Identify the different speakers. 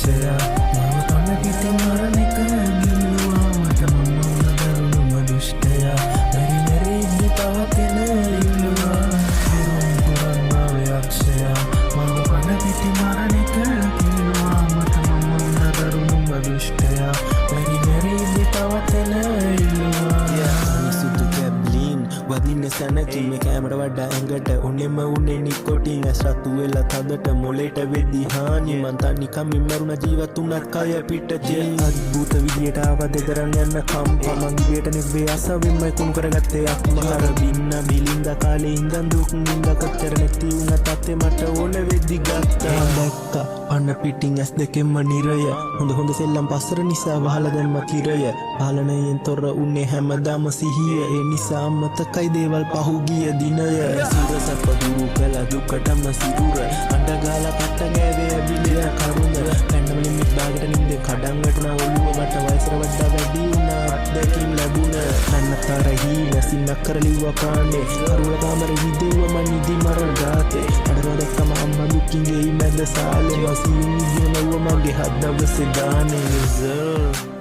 Speaker 1: යක්ෂයා මම කන පිට මරණ එක ගිල්ලුවා මට මම වුණ දරුණුම දුෂ්ටයා මෙරි මෙරි ඉද්දි තවත් එන ඉල්ලුවා හිරුම් පුරන්නාව යක්ෂයා මම කන පිට මරණ එක ගිල්ලුවා මට මම වුණ දරුණුම දුෂ්ටයා මෙරි මෙරි ඉද්දි තවත් එන ඉල්ලුවා
Speaker 2: වදින්න සැනකින් මේ කැමර වඩා ඇඟට උනෙම උනේ නිකොටින් ඇස් රතු වෙලා තදට මොලේට වෙද්දි හානි මං තනි කමින් මරුණ ජීවත් උනත් කය පිටතින් අද්භූත විදියට ආව දෙදරන් යන කම්පා මං ඉබේට නෙවේ අසවෙන්ම කුණු කරගත්තේ අක්මහර බින්න බිලින්ද කාලේ ඉඳන් දුක් නින්ද කතර නැති උනත් අතේ මට ඕන වෙද්දි ගත්තා දැක්කා අන්න පිටින් ඇස් දෙකෙන්ම නිරය හොඳ සෙල්ලම් පස්සර නිසා වහලා දැන්ම තිරය පාලනයෙන් තොර උන්නේ හැමදාම සිහිය ඒ නිසා අමතකයි දේවල් පහුගිය දිනය සිරසප දුරු කළ දුකටම සිරුර අඬගාලා පට්ට ගෑවේ ඇබිලිය කරුණ පැන්නවලින් මිත් බාගට නින්දේ කඩන් වැටුණා ඔළුව වට වයසට වඩා වැඩි වුණා අත්දැකීම් ලැබුණ කන්නතර හීන සින්නක් කරලිව්ව කාණේ කරුණ කාමරේ විදෙව්ව මන් නිදි මරණ ගාතේ අඩරව දැක්කම අම්මා දුකින් ගෙයි මැද සාලේ මසින් ගියනව මගේ හත් දවසේ දානේ